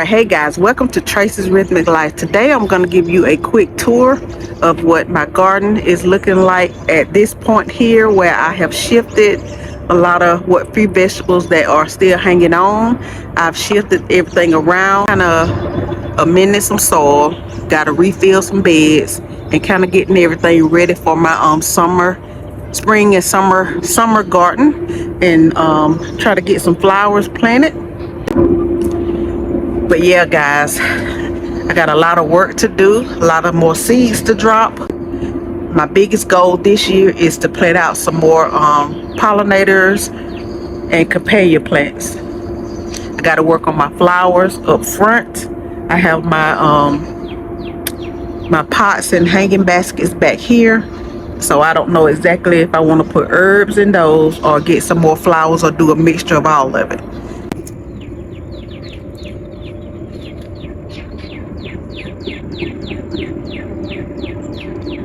Alright, hey guys, welcome to Tracy's Rhythmic Life. Today I'm going to give you a quick tour of what my garden is looking like at this point here, where I have shifted a lot of what few vegetables that are still hanging on. I've shifted everything around, kind of amended some soil, got to refill some beds, and kind of getting everything ready for my spring and summer garden, and try to get some flowers planted. But yeah, guys, I got a lot of work to do, a lot of more seeds to drop. My biggest goal this year is to plant out some more pollinators and companion plants. I got to work on my flowers up front. I have my pots and hanging baskets back here, so I don't know exactly if I want to put herbs in those or get some more flowers or do a mixture of all of it.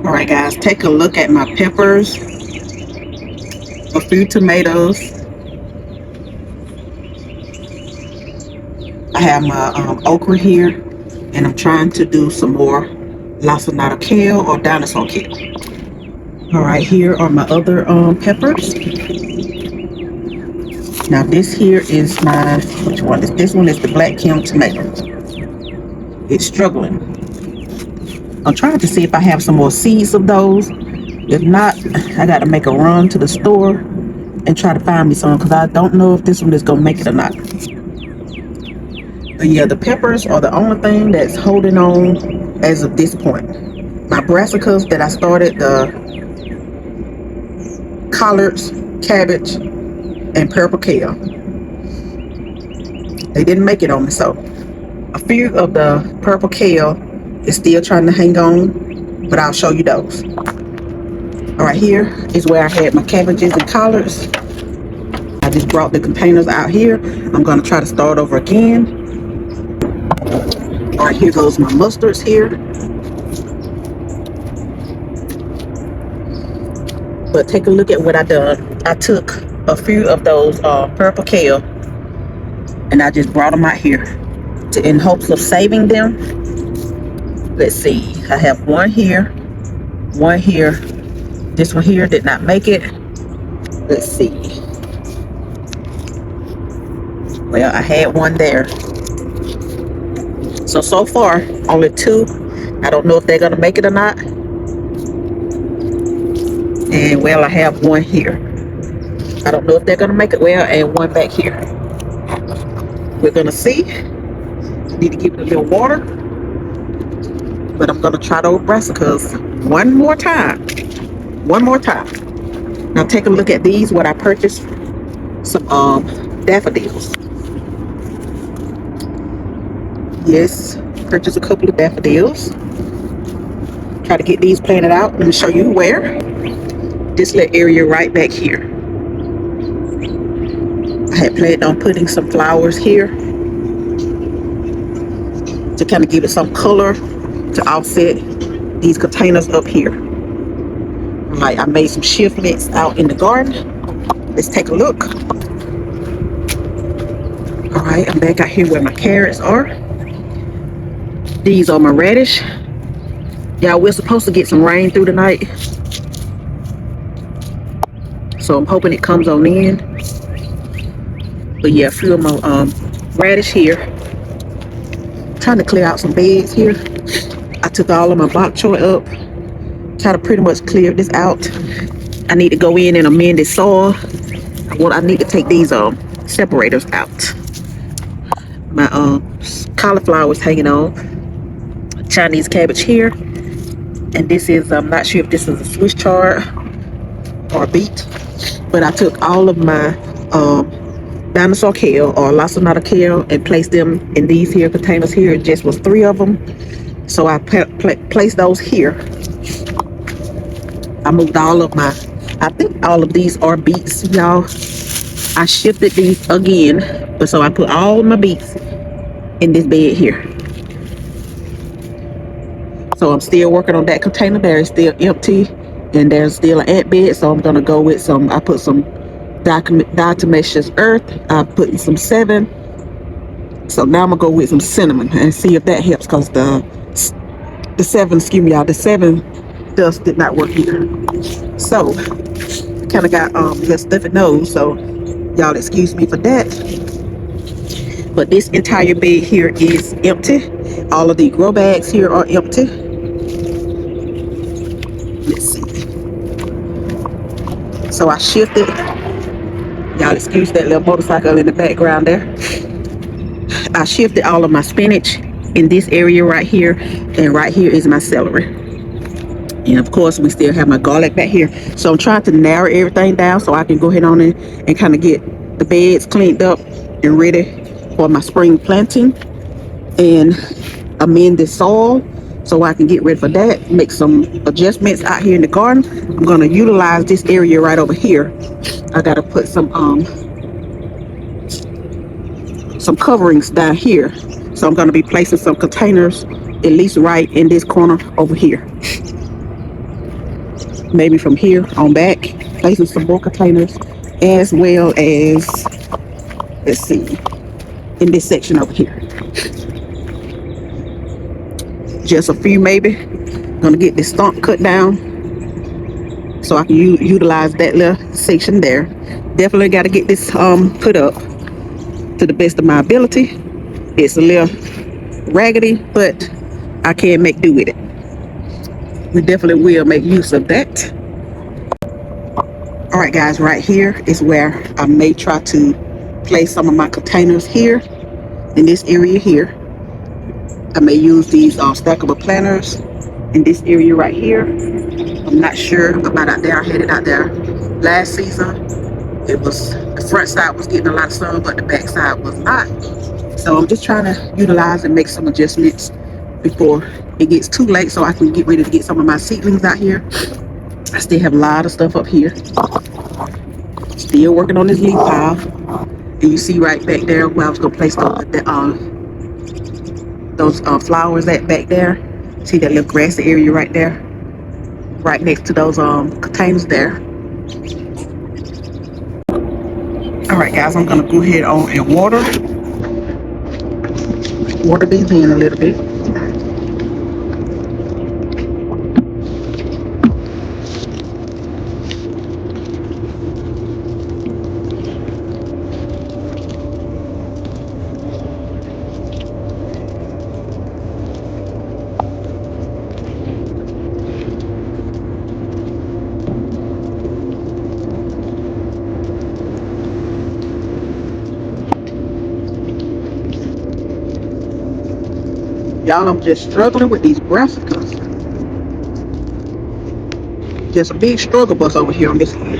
Alright guys, take a look at my peppers, a few tomatoes. I have my okra here, and I'm trying to do some more lacinato kale or dinosaur kale. Alright, here are my other peppers. Now this here is which one is this? One is the black Kim tomato. It's struggling. I'm trying to see if I have some more seeds of those. If not, I got to make a run to the store and try to find me some, because I don't know if this one is going to make it or not. But yeah, the peppers are the only thing that's holding on as of this point. My brassicas that I started, the collards, cabbage, and purple kale, they didn't make it on me. So a few of the purple kale is still trying to hang on, but I'll show you those. Alright, here is where I had my cabbages and collards. I just brought the containers out here. I'm going to try to start over again. Alright, here goes my mustards here. But take a look at what I done. I took a few of those purple kale, and I just brought them out here in hopes of saving them. Let's see, I have one here, one here. This one here did not make it. Let's see. Well, I had one there. So far, only two. I don't know if they're going to make it or not. And well, I have one here. I don't know if they're going to make it. Well, and one back here. We're going to see. Need to give it a little water. But I'm going to try those brassicas one more time. Now take a look at these, what I purchased. Some daffodils. Yes, purchased a couple of daffodils. Try to get these planted out. Let me show you where. This little area right back here. I had planned on putting some flowers here to kind of give it some color to offset these containers up here. Like, I made some shiftlets out in the garden. Let's take a look. Alright, I'm back out here where my carrots are. These are my radish. Yeah, we're supposed to get some rain through the night, so I'm hoping it comes on in. But yeah, a few of my radish here. Trying to clear out some beds here. I took all of my bok choy up. Try to pretty much clear this out. I need to go in and amend this soil. Well, I need to take these separators out. My cauliflower is hanging on. Chinese cabbage here. And this is, I'm not sure if this is a Swiss chard or a beet, but I took all of my dinosaur kale or lacinato kale and placed them in these here containers here. It just was 3 of them, so I placed those here. I moved all of my, I think all of these are beets, y'all. I shifted these again, but so I put all of my beets in this bed here. So I'm still working on that container. There is still empty, and there's still an ant bed, so I'm gonna go with some, I put some diatomaceous earth. I put some 7 So now I'm gonna go with some cinnamon and see if that helps, because the seven, excuse me, y'all, the seven dust did not work either. So kind of got little stuffy nose, so y'all excuse me for that. But this entire bed here is empty. All of the grow bags here are empty. Let's see. So I shifted. Y'all excuse that little motorcycle in the background there. I shifted all of my spinach in this area right here, and right here is my celery. And of course, we still have my garlic back here. So I'm trying to narrow everything down so I can go ahead on and kind of get the beds cleaned up and ready for my spring planting, and amend the soil so I can get ready for that. Make some adjustments out here in the garden. I'm going to utilize this area right over here. I got to put some coverings down here. So I'm going to be placing some containers at least right in this corner over here. Maybe from here on back, placing some more containers, as well as, let's see, in this section over here. Just a few maybe. Gonna get this stump cut down so I can utilize that little section there. Definitely got to get this put up to the best of my ability. It's a little raggedy, but I can make do with it. We definitely will make use of that. All right, guys, right here is where I may try to place some of my containers here in this area here. I may use these stackable planters in this area right here. I'm not sure about out there. I had it out there last season. It was, the front side was getting a lot of sun, but the back side was not. So I'm just trying to utilize and make some adjustments before it gets too late, so I can get ready to get some of my seedlings out here. I still have a lot of stuff up here. Still working on this leaf pile. And you see right back there where I was gonna place those flowers at back there. See that little grassy area right there, right next to those containers there. All right, guys, I'm gonna go ahead on and water these in a little bit. Y'all, I'm just struggling with these brassicas. Just a big struggle bus over here on this end.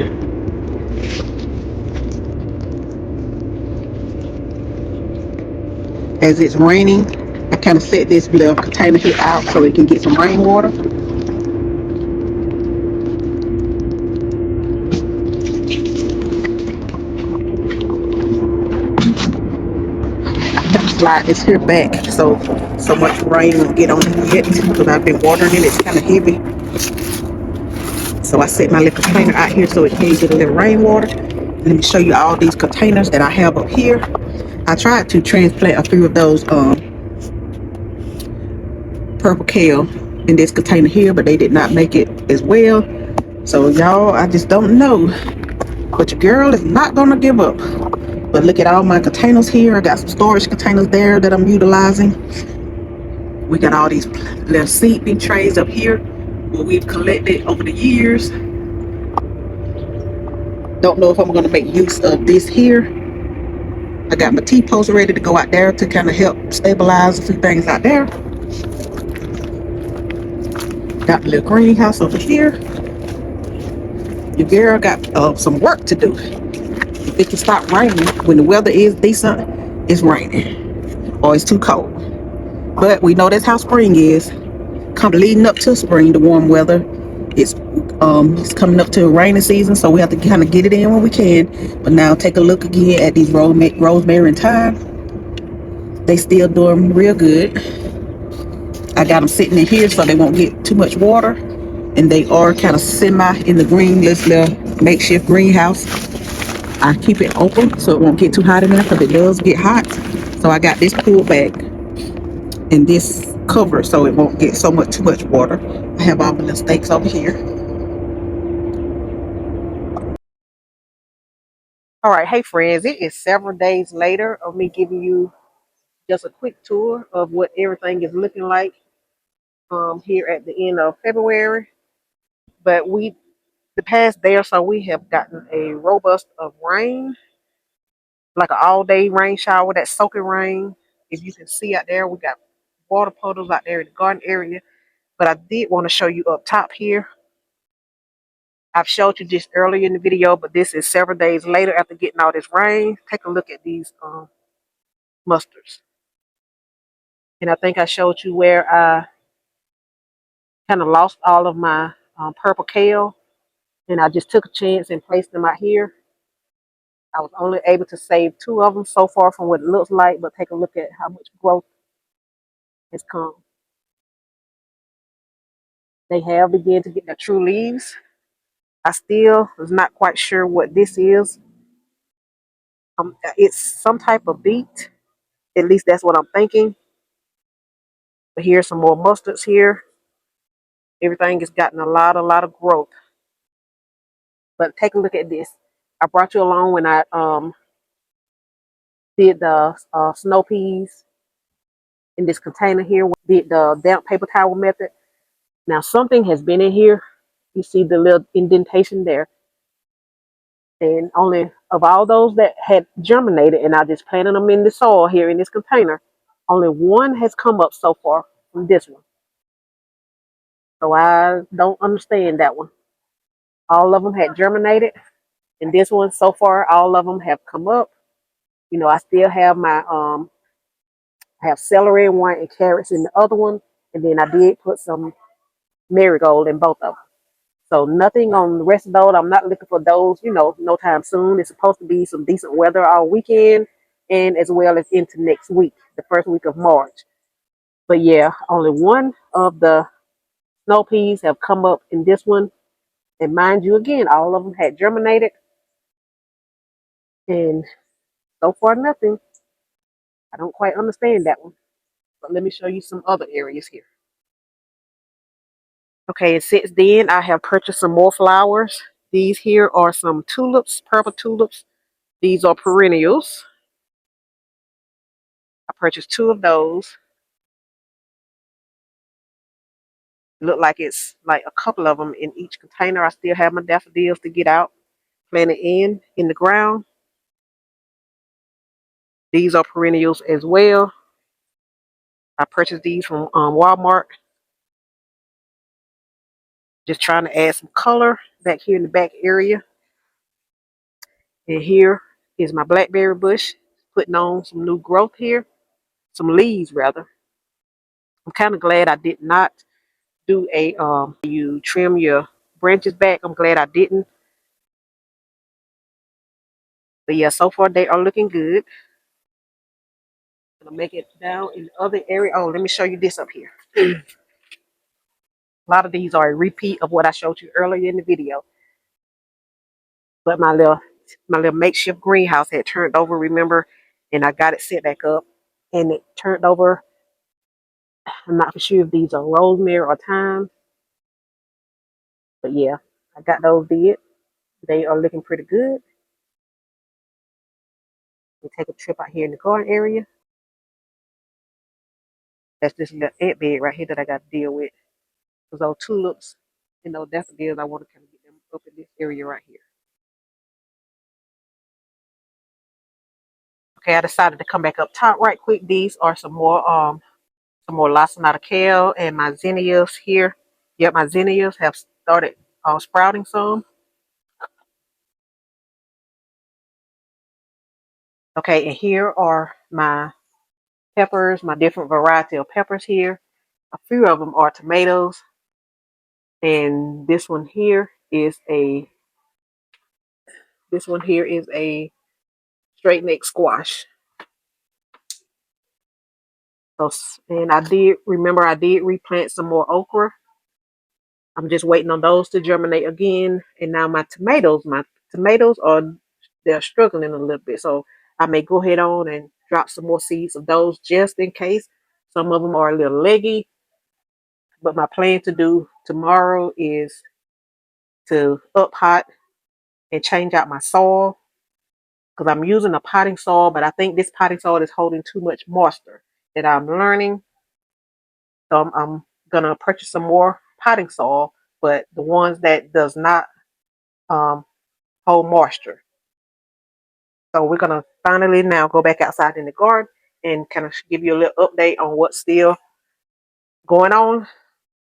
As it's raining, I kind of set this little container here out so it can get some rainwater. Slide this here back so much rain won't get on it yet, because I've been watering it. It's kind of heavy. So I set my little container out here so it can get a little rainwater. Let me show you all these containers that I have up here. I tried to transplant a few of those purple kale in this container here, but they did not make it as well. So y'all, I just don't know, but your girl is not gonna give up. But look at all my containers here. I got some storage containers there that I'm utilizing. We got all these little seedling trays up here where we've collected over the years. Don't know if I'm going to make use of this here. I got my T-post ready to go out there to kind of help stabilize a few things out there. Got the little greenhouse over here. Your girl got some work to do. It can stop raining when the weather is decent. It's raining or it's too cold, but we know that's how spring is. Come leading up to spring, the warm weather, it's coming up to a rainy season, so we have to kind of get it in when we can. But now take a look again at these rosemary and thyme. They still doing real good. I got them sitting in here so they won't get too much water, and they are kind of semi in the green, this little makeshift greenhouse. I keep it open so it won't get too hot in there, because it does get hot. So I got this pulled back and this covered so it won't get too much water. I have all my little stakes over here. All right, hey friends, it is several days later of me giving you just a quick tour of what everything is looking like here at the end of February. But the past day or so, we have gotten a robust of rain, like an all-day rain shower, that soaking rain. If you can see out there, we got water puddles out there in the garden area. But I did want to show you up top here. I've showed you just earlier in the video, but this is several days later after getting all this rain. Take a look at these mustards. And I think I showed you where I kind of lost all of my purple kale. And I just took a chance and placed them out here. I was only able to save 2 of them so far from what it looks like, but take a look at how much growth has come. They have begun to get their true leaves. I still was not quite sure what this is. It's some type of beet. At least that's what I'm thinking. But here's some more mustards here. Everything has gotten a lot of growth. But take a look at this. I brought you along when I did the snow peas in this container here. Did the damp paper towel method. Now something has been in here. You see the little indentation there. And only of all those that had germinated, and I just planted them in the soil here in this container, only one has come up so far from this one. So I don't understand that one. All of them had germinated, and this one so far, all of them have come up. You know, I still have my I have celery in one and carrots in the other one, and then I did put some marigold in both of them. So nothing on the rest of those. I'm not looking for those, no time soon. It's supposed to be some decent weather all weekend and as well as into next week, the first week of March. But yeah, only one of the snow peas have come up in this one. And mind you, again, all of them had germinated. And so far, nothing. I don't quite understand that one. But let me show you some other areas here. Okay, and since then, I have purchased some more flowers. These here are some tulips, purple tulips. These are perennials. I purchased 2 of those. Look like it's like a couple of them in each container. I still have my daffodils to get out, planted in the ground. These are perennials as well. I purchased these from Walmart. Just trying to add some color back here in the back area. And here is my blackberry bush, putting on some new growth here, some leaves rather. I'm kind of glad I did not do you trim your branches back. I'm glad I didn't. But yeah, so far they are looking good. I'm gonna make it down in the other area. Oh, let me show you this up here. A lot of these are a repeat of what I showed you earlier in the video. But my little makeshift greenhouse had turned over, remember, and I got it set back up, and it turned over. I'm not for sure if these are rosemary or thyme, but yeah, I got those did. They are looking pretty good. We take a trip out here in the garden area. That's this little ant bed right here that I got to deal with. Those tulips and those daffodils, I want to kind of get them up in this area right here. Okay, I decided to come back up top right quick. These are some more lacinato kale and my zinnias here. Yep, my zinnias have started sprouting some. Okay, and here are my peppers, my different variety of peppers here. A few of them are tomatoes, and this one here is a straight neck squash. So, and I did replant some more okra. I'm just waiting on those to germinate again. And now my tomatoes are they're struggling a little bit. So I may go ahead on and drop some more seeds of those just in case. Some of them are a little leggy, but my plan to do tomorrow is to up pot and change out my soil because I'm using a potting soil, but I think this potting soil is holding too much moisture that I'm learning. So I'm gonna purchase some more potting soil, but the ones that does not um, hold moisture. So we're gonna finally now go back outside in the garden and kind of give you a little update on what's still going on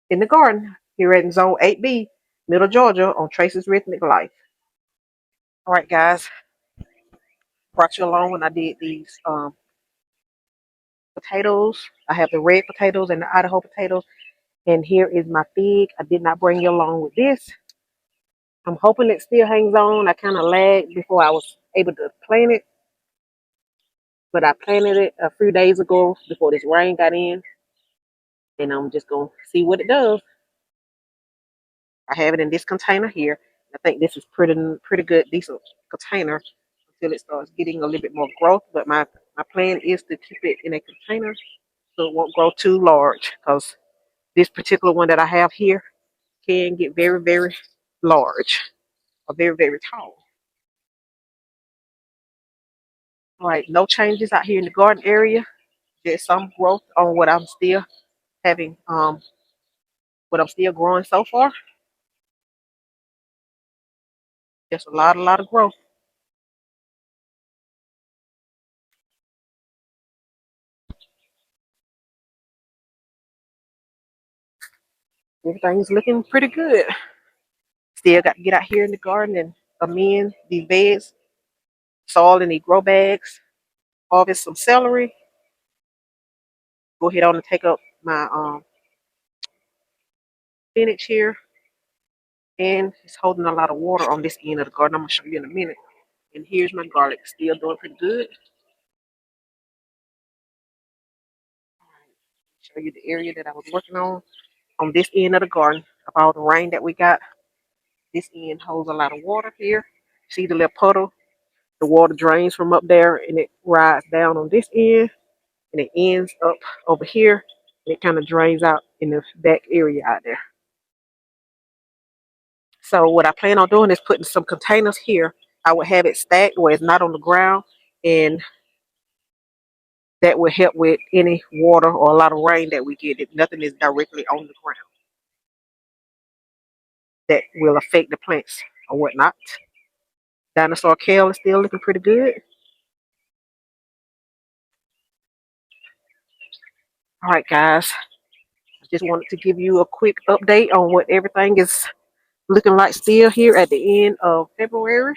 in the garden here at Zone 8B, Middle Georgia, on Tracy's Rhythmic Life. All right, guys, brought you along when I did these potatoes. I have the red potatoes and the Idaho potatoes, and here is my fig. I did not bring you along with this. I'm hoping it still hangs on. I kind of lagged before I was able to plant it, but I planted it a few days ago before this rain got in, and I'm just gonna see what it does. I have it in this container here. I think this is pretty good, decent container until it starts getting a little bit more growth. But my plan is to keep it in a container so it won't grow too large because this particular one that I have here can get very large or very tall. All right, no changes out here in the garden area. There's some growth on what I'm still having, what I'm still growing so far. Just a lot of growth. Everything's looking pretty good. Still got to get out here in the garden and amend these beds, soil in these grow bags, harvest some celery. Go ahead on and take up my spinach here. And it's holding a lot of water on this end of the garden. I'm going to show you in a minute. And here's my garlic, still doing pretty good. Show you the area that I was working on this end of the garden. Of all the rain that we got, this end holds a lot of water here. See the little puddle? The water drains from up there and it rides down on this end and it ends up over here. And it kind of drains out in the back area out there. So what I plan on doing is putting some containers here. I would have it stacked where it's not on the ground, and that will help with any water or a lot of rain that we get if nothing is directly on the ground that will affect the plants or whatnot. Dinosaur kale is still looking pretty good. All right, guys. I just wanted to give you a quick update on what everything is looking like still here at the end of February.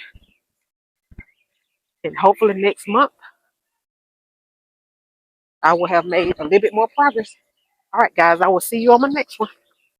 And hopefully next month I will have made a little bit more progress. All right, guys. I will see you on my next one.